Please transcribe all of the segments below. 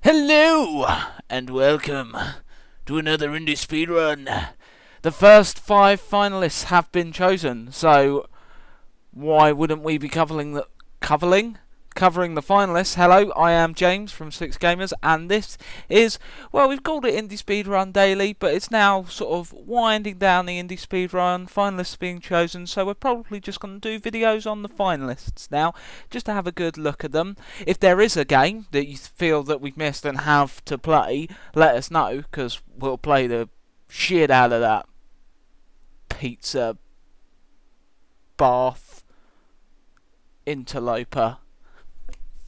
Hello, and welcome to another indie speedrun. The first 5 finalists have been chosen, so why wouldn't we be covering the finalists? Hello, I am James from 6Gamers, and this is, well, we've called it Indie Speedrun Daily, but it's now sort of winding down the Indie Speedrun, finalists being chosen, so we're probably just going to do videos on the finalists now, just to have a good look at them. If there is a game that you feel that we've missed and have to play, let us know, because we'll play the shit out of that pizza bath interloper.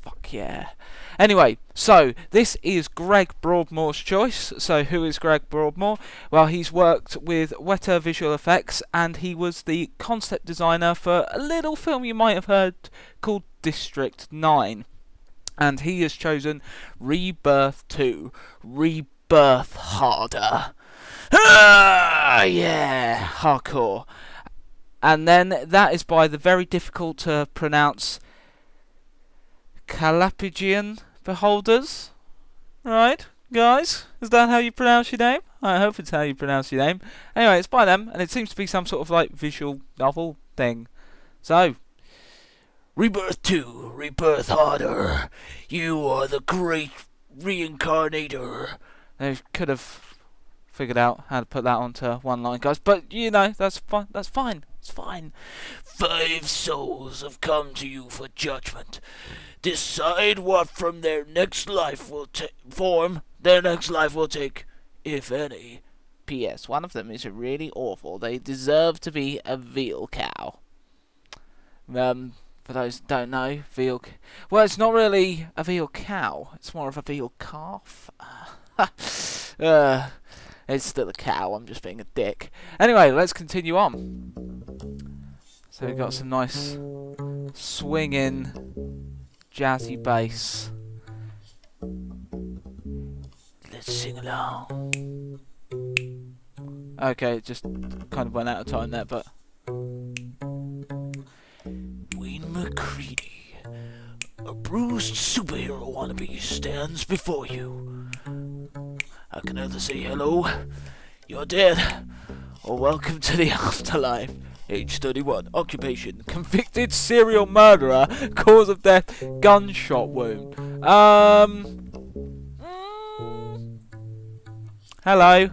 Fuck yeah. Anyway, so this is Greg Broadmore's choice. So who is Greg Broadmore? Well, he's worked with Weta Visual Effects, and he was the concept designer for a little film you might have heard called District 9. And he has chosen Rebirth 2. Rebirth harder. Ah, yeah, hardcore. And then that is by the very difficult to pronounce Callipygian Beholders. Right, guys? Is that how you pronounce your name? I hope it's how you pronounce your name. Anyway, it's by them, and it seems to be some sort of like visual novel thing. So, Rebirth 2, Rebirth harder. You are the great reincarnator. They could have figured out how to put that onto one line, guys, but you know, that's fine. That's fine. It's fine. 5 souls have come to you for judgment. Decide what from their next life will their next life will take, if any. P.S. One of them is really awful. They deserve to be a veal cow. For those who don't know, well, it's not really a veal cow. It's more of a veal calf. It's still a cow. I'm just being a dick. Anyway, let's continue on. So we've got some nice swinging, jazzy bass. Let's sing along. Okay, it just kind of went out of time there, but Wayne McCready, a bruised superhero wannabe, stands before you. I can either say hello, you're dead, or welcome to the afterlife. Age 31, occupation, convicted serial murderer, cause of death, gunshot wound. Hello. ...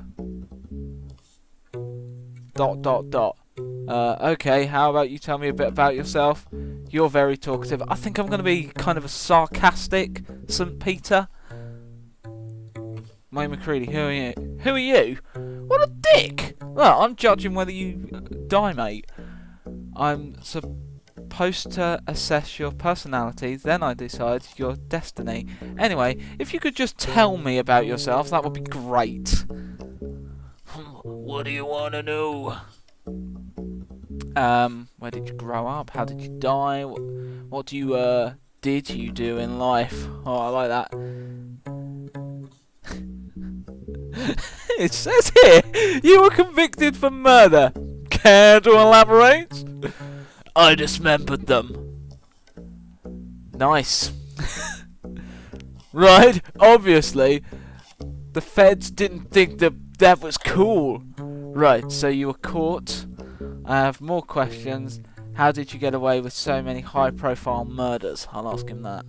Okay, how about you tell me a bit about yourself? You're very talkative. I think I'm going to be kind of a sarcastic St. Peter. Mike McCready, who are you? Who are you? What a dick! Well, I'm judging whether you die, mate. I'm supposed to assess your personality, then I decide your destiny. Anyway, if you could just tell me about yourself, that would be great. What do you want to know? Where did you grow up? How did you die? What did you do in life? Oh, I like that. It says here, you were convicted for murder. Care to elaborate? I dismembered them. Nice. Right, obviously, the feds didn't think that was cool. Right, so you were caught. I have more questions. How did you get away with so many high-profile murders? I'll ask him that.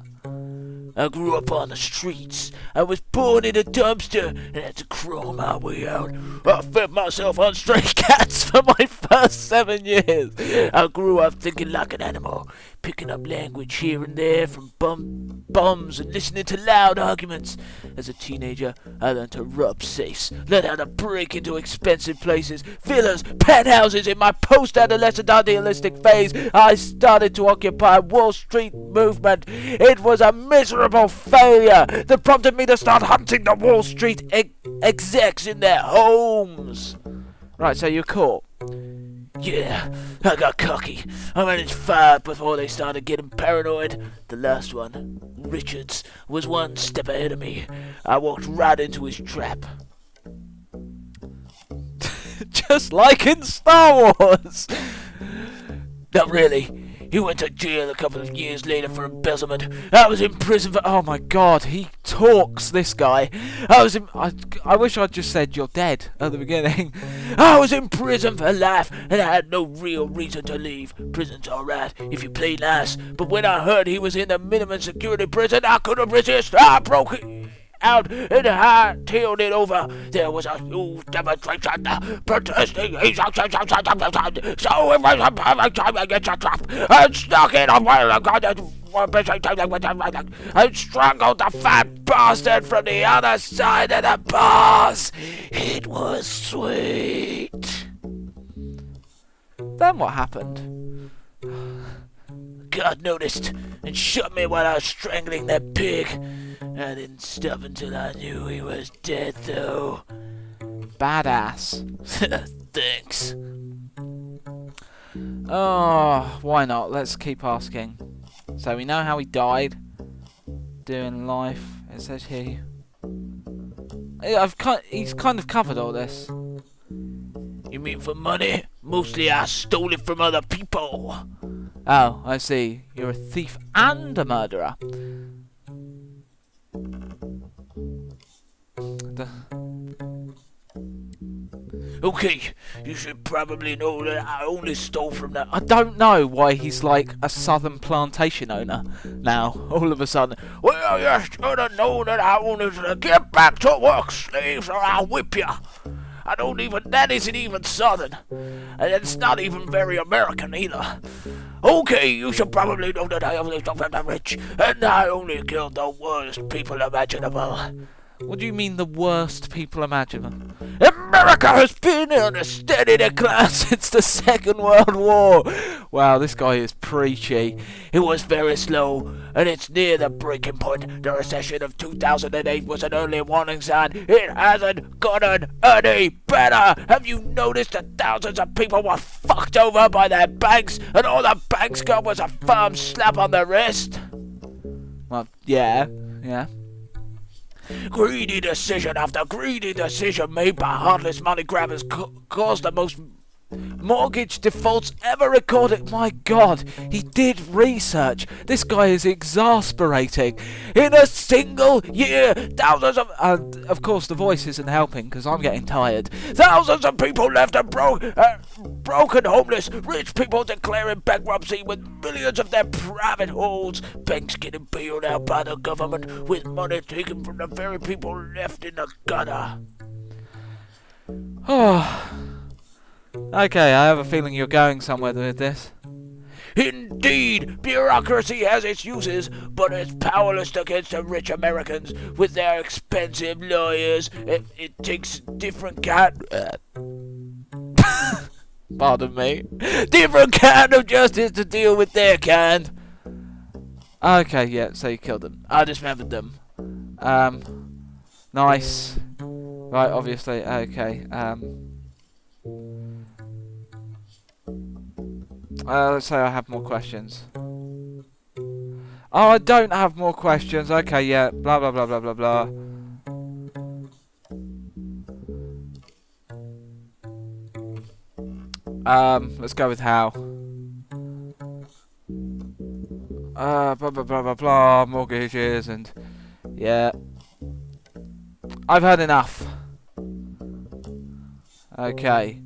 I grew up on the streets. I was born in a dumpster and had to crawl my way out. I fed myself on stray cats for my first 7 years. I grew up thinking like an animal, picking up language here and there from bums and listening to loud arguments. As a teenager, I learned to rob safes, learned how to break into expensive places, villas, penthouses. In my post-adolescent idealistic phase, I started to occupy Wall Street movement. It was a miserable failure that prompted me to start hunting the Wall Street execs in their homes. Right, so you're caught. Yeah, I got cocky. I managed 5 before they started getting paranoid. The last one, Richards, was 1 step ahead of me. I walked right into his trap. Just like in Star Wars. Not really. He went to jail a couple of years later for embezzlement. I was in prison for... Oh my god, he talks, this guy. I wish I'd just said you're dead at the beginning. I was in prison for life, and I had no real reason to leave. Prison's alright if you play nice, but when I heard he was in the minimum security prison, I couldn't resist. I broke it out and hightailed it over. There was a huge demonstration protesting. So it was a perfect time to get trapped and stuck in a while ago and strangled the fat bastard from the other side of the bars. It was sweet. Then what happened? God noticed and shot me while I was strangling that pig. I didn't stop until I knew he was dead, though. Badass. Thanks. Oh, why not? Let's keep asking. So we know how he died. Doing life. It says here. He's kind of covered all this. You mean for money? Mostly I stole it from other people. Oh, I see. You're a thief and a murderer. Okay, you should probably know that I only stole from that. I don't know why he's like a southern plantation owner now, all of a sudden. Well, you should have known that I wanted to get back to work, slaves, or I'll whip you. That isn't even southern. And it's not even very American either. Okay, you should probably know that I only stole from the rich, and I only killed the worst people imaginable. What do you mean the worst people imaginable? America has been on a steady decline since the Second World War. Wow, this guy is preachy. It was very slow, and it's near the breaking point. The recession of 2008 was an early warning sign. It hasn't gotten any better. Have you noticed that thousands of people were fucked over by their banks, and all the banks got was a firm slap on the wrist? Well, yeah. Greedy decision after greedy decision made by heartless money grabbers caused the most mortgage defaults ever recorded. My god, he did research. This guy is exasperating. In a single year, thousands of course the voice isn't helping because I'm getting tired. Thousands of people left broken, homeless, rich people declaring bankruptcy with millions of their private holds, banks getting bailed out by the government with money taken from the very people left in the gutter. Oh. Okay, I have a feeling you're going somewhere with this. Indeed, bureaucracy has its uses, but it's powerless against the rich Americans with their expensive lawyers. It takes different kind... Pardon me. Different kind of justice to deal with their kind. Okay, yeah, so you killed them. I dismembered them. Nice. Right, obviously, okay, let's say I have more questions. Oh, I don't have more questions. Okay, yeah. Blah, blah, blah, blah, blah, blah. Let's go with how. Blah, blah, blah, blah, blah. Mortgages and... Yeah. I've had enough. Okay.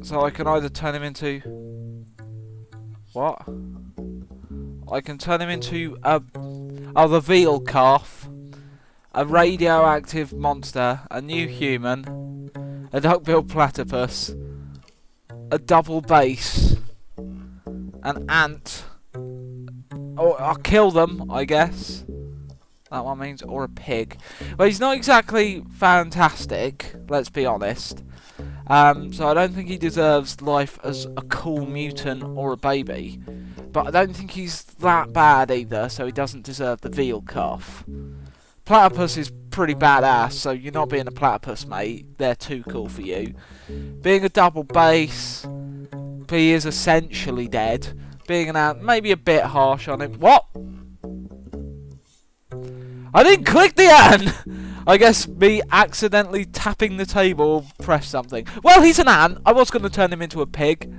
So I can either turn him into... What? I can turn him into the veal calf, a radioactive monster, a new human, a duck-billed platypus, a double bass, an ant. Oh, I'll kill them, I guess. That one means, or a pig. Well, he's not exactly fantastic, let's be honest. So I don't think he deserves life as a cool mutant or a baby. But I don't think he's that bad either, so he doesn't deserve the veal calf. Platypus is pretty badass, so you're not being a platypus, mate. They're too cool for you. Being a double bass, he is essentially dead. Being an ant, maybe a bit harsh on him. What? I didn't click the ant! I guess me accidentally tapping the table pressed something. Well, he's an ant. I was going to turn him into a pig.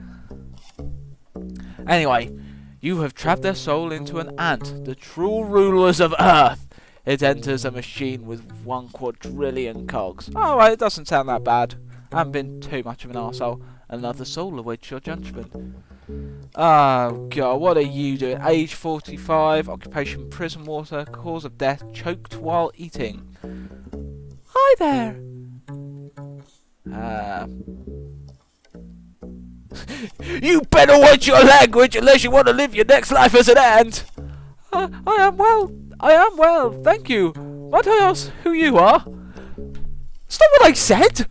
Anyway, you have trapped their soul into an ant, the true rulers of Earth. It enters a machine with 1 quadrillion cogs. Alright, it doesn't sound that bad. I haven't been too much of an arsehole. Another soul awaits your judgment. Oh god, what are you doing? Age 45, occupation prison warder, cause of death, choked while eating. Hi there! You better watch your language unless you want to live your next life as an ant! I am well, thank you. Might I ask who you are? It's not what I said!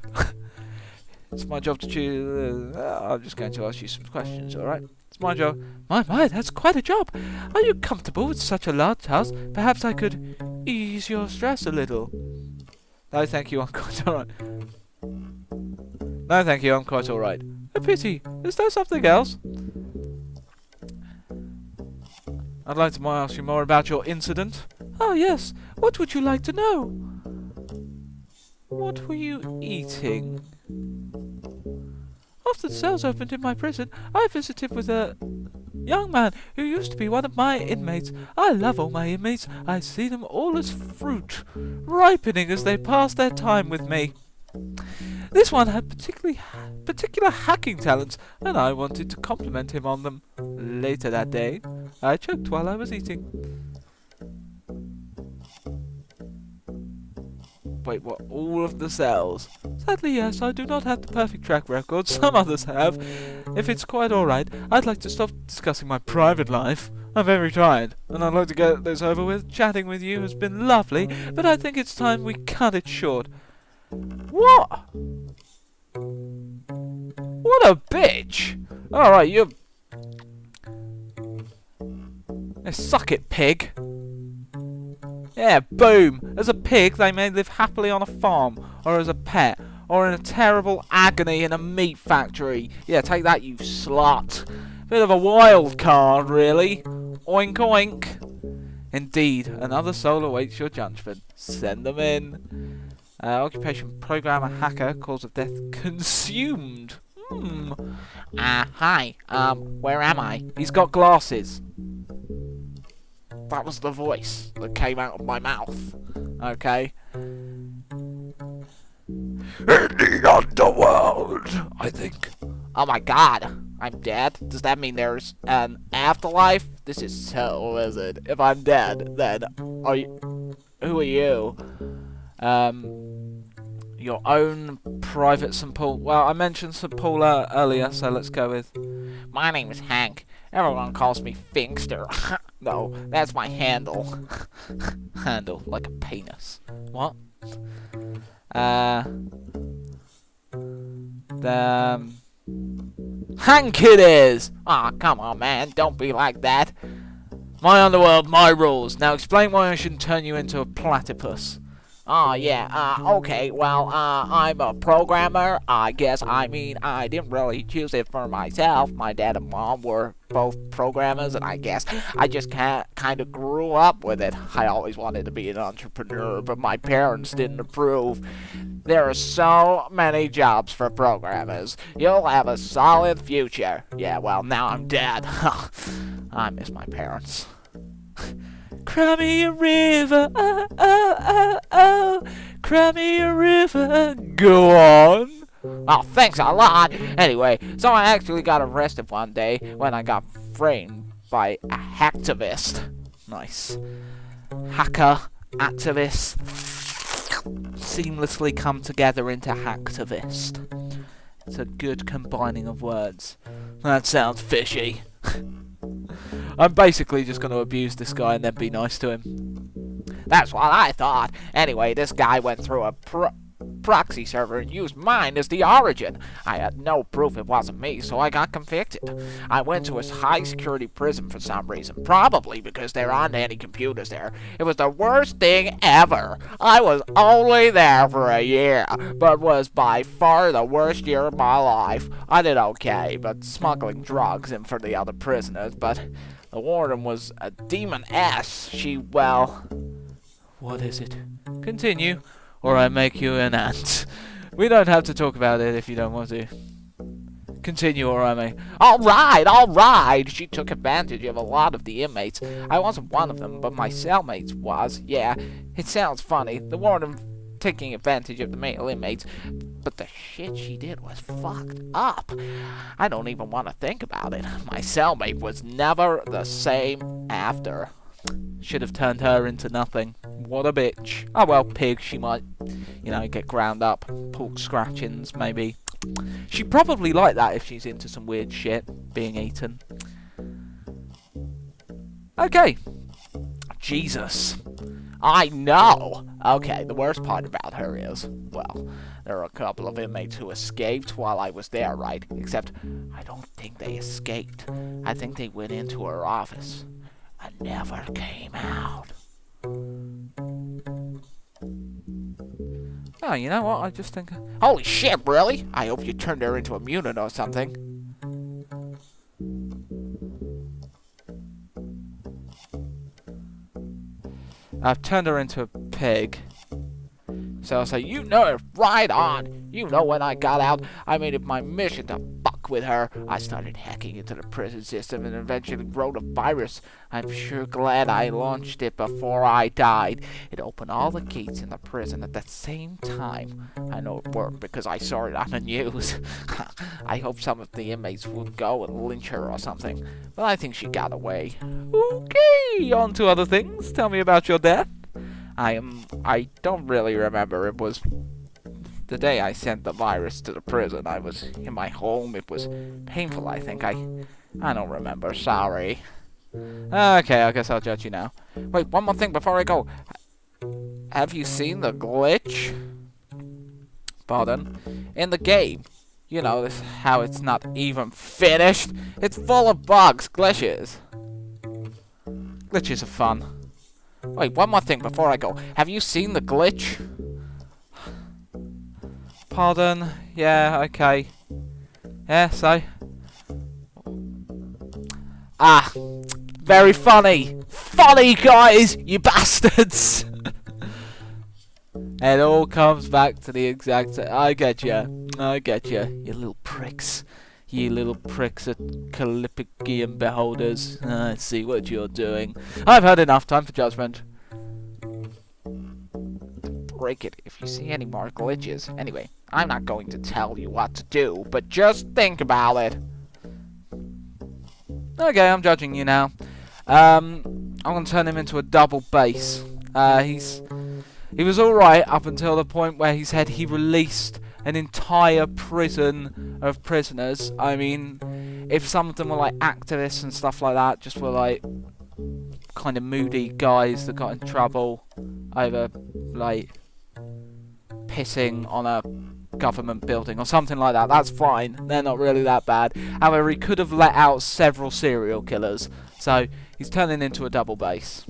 It's my job to choose. I'm just going to ask you some questions, alright? It's my job. My, that's quite a job. Are you comfortable with such a large house? Perhaps I could ease your stress a little. No, thank you, I'm quite alright. No, thank you, I'm quite alright. A pity. Is there something else? I'd like to ask you more about your incident. Oh, yes. What would you like to know? What were you eating? After the cells opened in my prison, I visited with a young man who used to be one of my inmates. I love all my inmates. I see them all as fruit, ripening as they pass their time with me. This one had particular hacking talents, and I wanted to compliment him on them. Later that day, I choked while I was eating. Wait, what? All of the cells? Sadly, yes, I do not have the perfect track record. Some others have. If it's quite alright, I'd like to stop discussing my private life. I'm very tired, and I'd like to get this over with. Chatting with you has been lovely, but I think it's time we cut it short. What? What a bitch! Alright, you... Suck it, pig. Yeah, boom! As a pig, they may live happily on a farm, or as a pet, or in a terrible agony in a meat factory. Yeah, take that, you slut. Bit of a wild card, really. Oink oink. Indeed, another soul awaits your judgment. Send them in. Occupation programmer hacker, cause of death consumed. Hi. Where am I? He's got glasses. That was the voice that came out of my mouth. Okay. In the underworld, I think. Oh my god, I'm dead? Does that mean there's an afterlife? This is so wizard. If I'm dead, then are you... Who are you? Your own private St. Paul. Well, I mentioned St. Paul earlier, so let's go with... My name is Hank. Everyone calls me Finkster. No, that's my handle. Handle, like a penis. What? Hank it is! Aw, come on, man, don't be like that. My underworld, my rules. Now explain why I shouldn't turn you into a platypus. Oh, yeah, okay, well, I'm a programmer, I guess. I mean, I didn't really choose it for myself. My dad and mom were both programmers, and I guess I just kind of grew up with it. I always wanted to be an entrepreneur, but my parents didn't approve. There are so many jobs for programmers. You'll have a solid future. Yeah, well, now I'm dead. I miss my parents. Cry me a river, oh, oh, oh, oh. Cry me a river, go on. Oh, thanks a lot. Anyway, so I actually got arrested one day when I got framed by a hacktivist. Nice. Hacker, activist, seamlessly come together into hacktivist. It's a good combining of words. That sounds fishy. I'm basically just going to abuse this guy and then be nice to him. That's what I thought. Anyway, this guy went through a proxy server and used mine as the origin. I had no proof it wasn't me, so I got convicted. I went to a high-security prison for some reason, probably because there aren't any computers there. It was the worst thing ever. I was only there for a year, but was by far the worst year of my life. I did okay, but smuggling drugs in for the other prisoners, but the warden was a demon-ass. She, well... What is it? Continue, or I make you an ant. We don't have to talk about it if you don't want to. Continue, Remy. Alright. She took advantage of a lot of the inmates. I wasn't one of them, but my cellmates was. Yeah, it sounds funny. The warden taking advantage of the male inmates, but the shit she did was fucked up. I don't even want to think about it. My cellmate was never the same after. Should have turned her into nothing. What a bitch. Oh well, pig, she might, get ground up. Pork scratchings, maybe. She'd probably like that if she's into some weird shit being eaten. Okay. Jesus. I know! Okay, the worst part about her is, well, there are a couple of inmates who escaped while I was there, right? Except, I don't think they escaped. I think they went into her office and never came out. Oh, you know what? I just think... Holy shit, really? I hope you turned her into a mutant or something. I've turned her into a pig. So I'll say, you know it right on. You know when I got out, I made it my mission to fuck with her. I started hacking into the prison system and eventually wrote a virus. I'm sure glad I launched it before I died. It opened all the gates in the prison at the same time. I know it worked because I saw it on the news. I hope some of the inmates would go and lynch her or something. But I think she got away. Okay, on to other things. Tell me about your death. I don't really remember. It was the day I sent the virus to the prison. I was in my home. It was painful, I think. I don't remember. Sorry. Okay, I guess I'll judge you now. Wait, one more thing before I go. Have you seen the glitch? Pardon? In the game. You know, how it's not even finished. It's full of bugs, glitches. Glitches are fun. Wait, one more thing before I go. Have you seen the glitch? Pardon? Yeah, okay. Yeah, so? Ah, very funny. Funny, guys, you bastards. It all comes back to the exact... I get you. You little pricks. You little pricks at Callipygian Beholders. I see what you're doing. I've had enough. Time for judgment. Break it if you see any more glitches. Anyway, I'm not going to tell you what to do, but just think about it. Okay, I'm judging you now. I'm going to turn him into a double bass. He was alright up until the point where he said he released an entire prison of prisoners. I mean, if some of them were like activists and stuff like that, just were like kind of moody guys that got in trouble over like pissing on a government building or something like that, that's fine. They're not really that bad. However, he could have let out several serial killers, so he's turning into a double bass.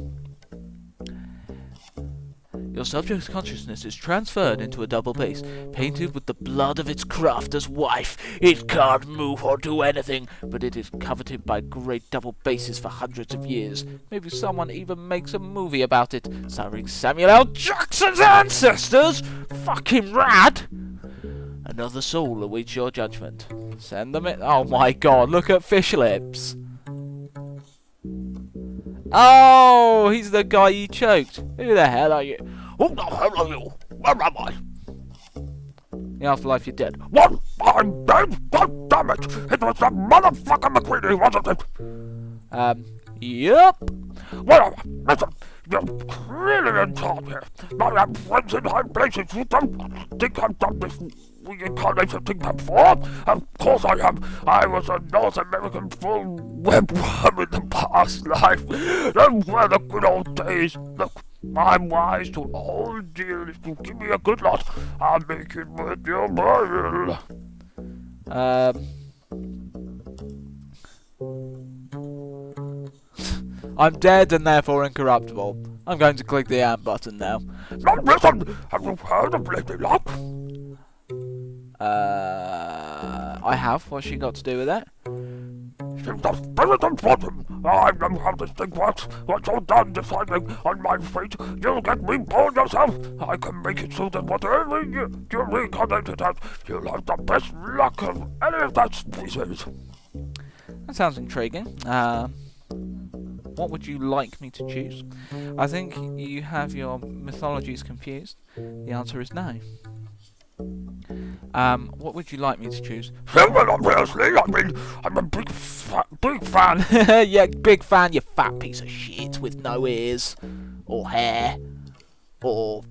Your subject's consciousness is transferred into a double bass, painted with the blood of its crafter's wife. It can't move or do anything, but it is coveted by great double basses for hundreds of years. Maybe someone even makes a movie about it, starring Samuel L. Jackson's ancestors! Fucking rad! Another soul awaits your judgment. Send them in. Oh my god, look at fish lips! Oh, he's the guy you choked. Who the hell are you? Who the hell are you? Where am I? In the afterlife, you're dead. What? I'm dead? God damn it! It was that motherfucker McQueenie, wasn't it? Yep. Well, listen, you're really in charge here. I have friends in high places who don't think I've done this reincarnation thing before. Of course I have. I was a North American full webworm in the past life. Those were the good old days. Look, I'm wise to the whole deal. If you give me a good lot, I'll make it worth your while. I'm dead and therefore incorruptible. I'm going to click the AM button now. Now listen, have you heard of Lady Luck? I have. What's she got to do with that? She's the spirit of bottom. I know how this thing works. Once you're done deciding on my fate, you'll get reborn yourself. I can make it so that whatever you reincarnated as, you'll have the best luck of any of that species. That sounds intriguing. What would you like me to choose? I think you have your mythologies confused. The answer is no. What would you like me to choose? Well, obviously, I mean, I'm a big fan. Yeah, big fan, you fat piece of shit with no ears, or hair, or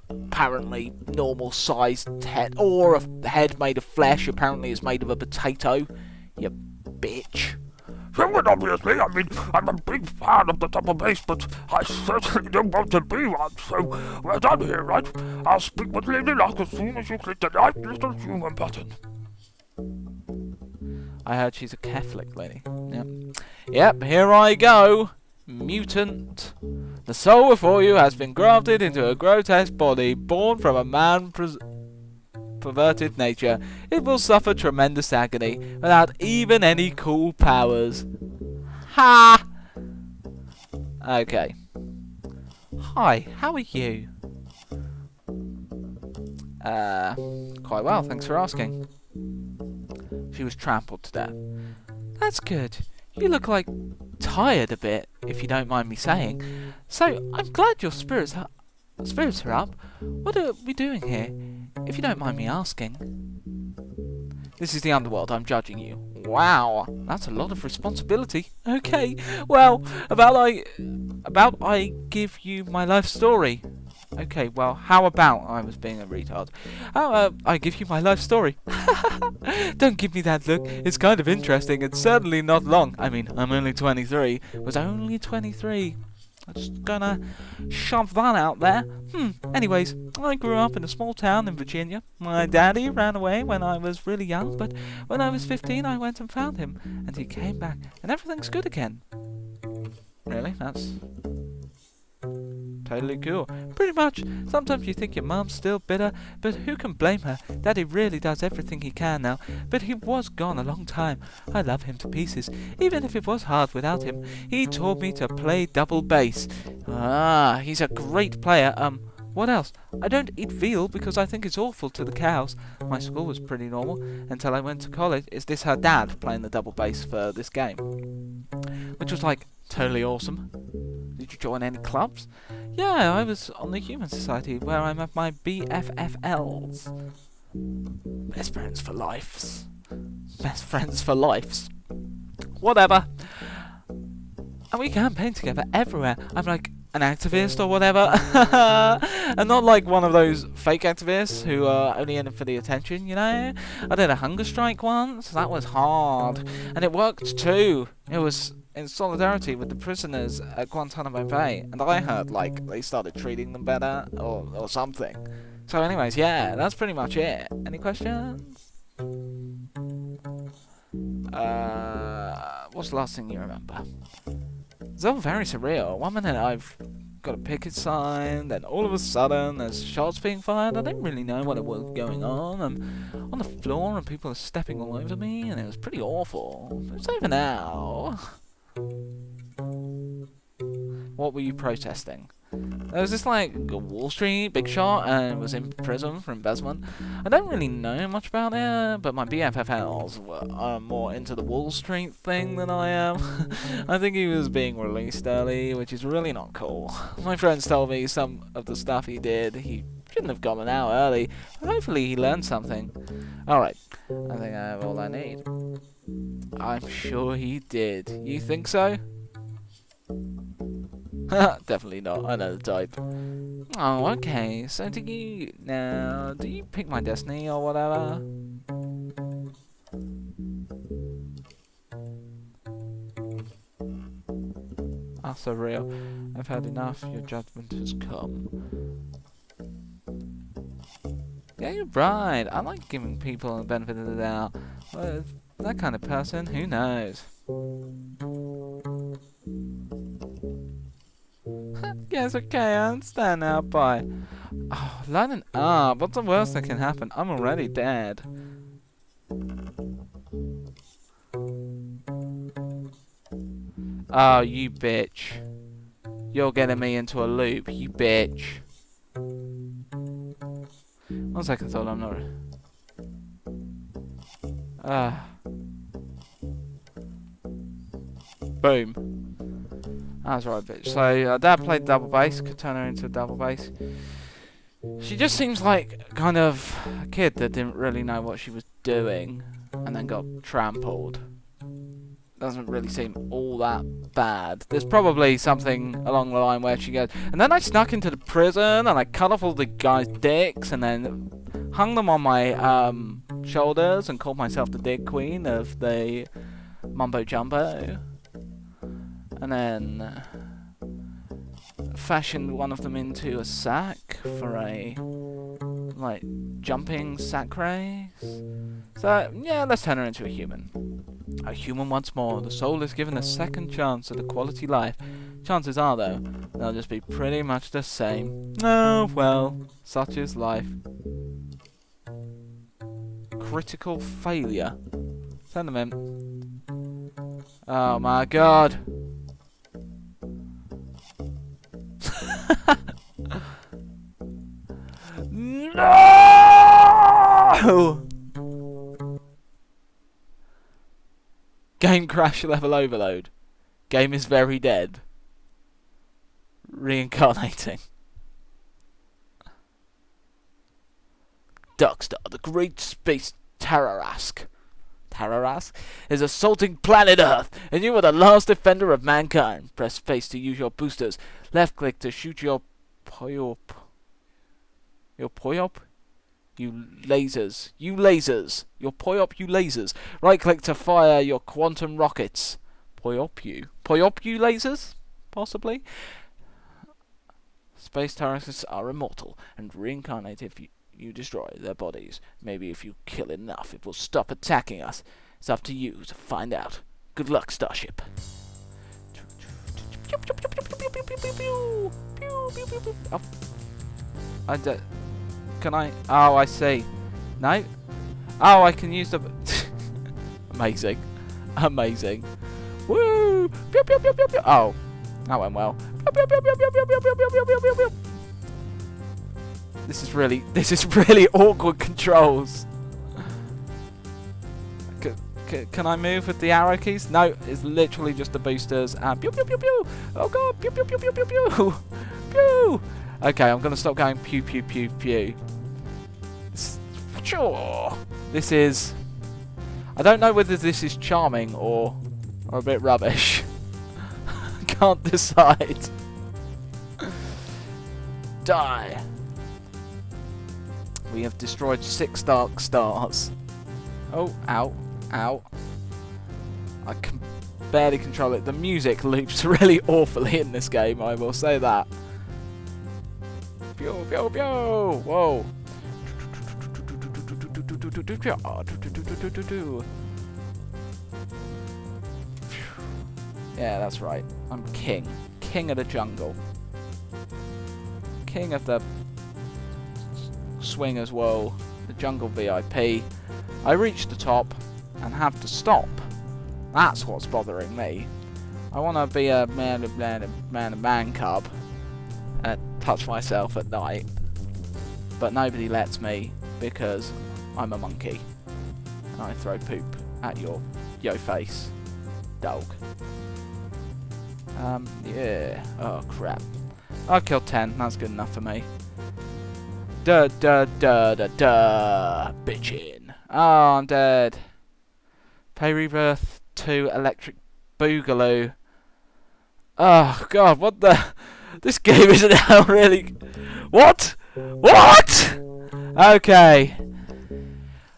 apparently normal sized head, or a head made of flesh, apparently it's made of a potato, you bitch. Well, obviously, I mean, I'm a big fan of the double bass, but I certainly don't want to be one, so we're done here, right? I'll speak with Lady Luck as soon as you click the right little human button. I heard she's a Catholic lady. Yep, here I go. Mutant. The soul before you has been grafted into a grotesque body, born from a perverted nature. It will suffer tremendous agony without even any cool powers. Ha! Okay. Hi, how are you? Quite well, thanks for asking. She was trampled to death. That's good. You look like tired a bit, if you don't mind me saying. So, I'm glad your spirits are up. What are we doing here, if you don't mind me asking? This is the underworld, I'm judging you. Wow, that's a lot of responsibility. Okay, well, about I give you my life story. Okay, well, how about I was being a retard? I give you my life story. Don't give me that look. It's kind of interesting. It's certainly not long. I mean, I'm only 23. Was only 23. I'm just gonna shove that out there. Anyways, I grew up in a small town in Virginia. My daddy ran away when I was really young, but when I was 15, I went and found him, and he came back, and everything's good again. Really? That's totally cool. Pretty much. Sometimes you think your mum's still bitter, but who can blame her? Daddy really does everything he can now, but he was gone a long time. I love him to pieces, even if it was hard without him. He taught me to play double bass. Ah, he's a great player. What else? I don't eat veal because I think it's awful to the cows. My school was pretty normal until I went to college. Is this her dad playing the double bass for this game? Which was like totally awesome. Did you join any clubs? Yeah, I was on the Human Society where I met my BFFLs. Best friends for lives. Best friends for lives. Whatever. And we campaign together everywhere. I'm like an activist or whatever. And not like one of those fake activists who are only in it for the attention, you know? I did a hunger strike once. That was hard. And it worked too. It was in solidarity with the prisoners at Guantanamo Bay, and I heard like they started treating them better or something. So anyways, yeah, that's pretty much it. Any questions? What's the last thing you remember? It's all very surreal. One minute I've got a picket sign, then all of a sudden there's shots being fired. I didn't really know what was going on. I'm on the floor and people are stepping all over me, and it was pretty awful. It's over now. What were you protesting? There was this like Wall Street big shot and was in prison for embezzlement. I don't really know much about it, but my BFFLs were more into the Wall Street thing than I am. I think he was being released early, which is really not cool. My friends told me some of the stuff he did, he shouldn't have gotten out early, but hopefully he learned something. Alright, I think I have all I need. I'm sure he did. You think so? Definitely not. I know the type. Oh, okay. So do you pick my destiny or whatever? Ah, so real. I've had enough. Your judgment has come. Yeah, you're right. I like giving people the benefit of the doubt. Well, that kind of person, who knows? Yes, okay, I understand now, bye. Oh, lighten up. What's the worst that can happen? I'm already dead. Oh, you bitch. You're getting me into a loop, you bitch. One second thought, I'm not... Boom. That's right, bitch. So, Dad played double bass, could turn her into a double bass. She just seems like kind of a kid that didn't really know what she was doing and then got trampled. Doesn't really seem all that bad. There's probably something along the line where she goes, and then I snuck into the prison and I cut off all the guys' dicks and then hung them on my shoulders and called myself the dick queen of the mumbo jumbo. And then fashioned one of them into a sack for a like jumping sack race. So yeah, let's turn her into a human. A human once more. The soul is given a second chance at a quality life. Chances are, though, they'll just be pretty much the same. Oh, well, such is life. Critical failure. Send them in. Oh my god. No! Game crash level overload. Game is very dead. Reincarnating. Darkstar, the great space Terrarask. Terrarask is assaulting planet Earth, and you are the last defender of mankind. Press space to use your boosters. Left click to shoot your poyop. Your poyop? You lasers. You lasers. Your poyop you lasers. Right click to fire your quantum rockets. Poyop you. Poyop you lasers? Possibly. Space terrorists are immortal and reincarnate if you destroy their bodies. Maybe if you kill enough, it will stop attacking us. It's up to you to find out. Good luck, Starship. Oh, can I? Oh, I see. No? Oh, I can use the... Amazing. Amazing. Woo! Pew, pew, pew, pew, pew. Oh, that went well. Pew, pew, pew, pew, pew, pew, pew, pew, pew, pew, pew, pew. This is really awkward controls. Can I move with the arrow keys? No, it's literally just the boosters and pew pew pew pew. Oh god, pew pew pew pew pew pew. Pew. Okay, I'm gonna stop going pew pew pew pew. Sure. This is... I don't know whether this is charming or a bit rubbish. Can't decide. Die. We have destroyed 6 dark stars. Oh, ow, ow. I can barely control it. The music loops really awfully in this game, I will say that. Pew, pew, pew. Whoa. Yeah, that's right. I'm king. King of the jungle. King of the swingers world. The jungle VIP. I reach the top and have to stop. That's what's bothering me. I want to be a man cub and touch myself at night. But nobody lets me because I'm a monkey. And I throw poop at your face, dog. Yeah. Oh, crap. I've killed 10. That's good enough for me. Duh, duh, duh, duh, duh. Bitchin'. Oh, I'm dead. Play Rebirth 2 Electric Boogaloo. Oh, God, what the... This game isn't how really... What? What? Okay.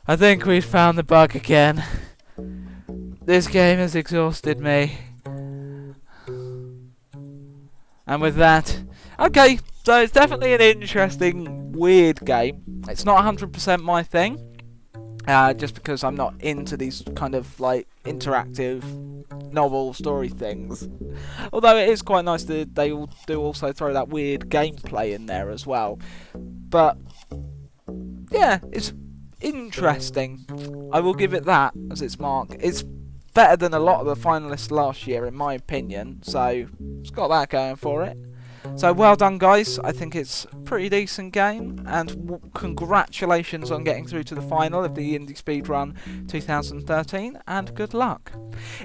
I think we've found the bug again. This game has exhausted me. And with that... Okay, so it's definitely an interesting, weird game. It's not 100% my thing. Just because I'm not into these kind of, like, interactive novel story things. Although it is quite nice that they do also throw that weird gameplay in there as well. But, yeah, it's interesting. I will give it that as its mark. It's better than a lot of the finalists last year, in my opinion. So it's got that going for it. So well done, guys. I think it's a pretty decent game, and congratulations on getting through to the final of the Indie Speedrun 2013, and good luck.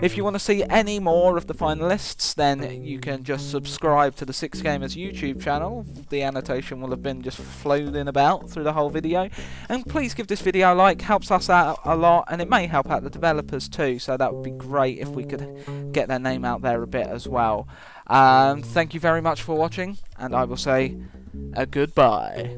If you want to see any more of the finalists, then you can just subscribe to the Six Gamers YouTube channel. The annotation will have been just floating about through the whole video. And please give this video a like, helps us out a lot, and it may help out the developers too, so that would be great if we could get their name out there a bit as well. Thank you very much for watching, and I will say a goodbye.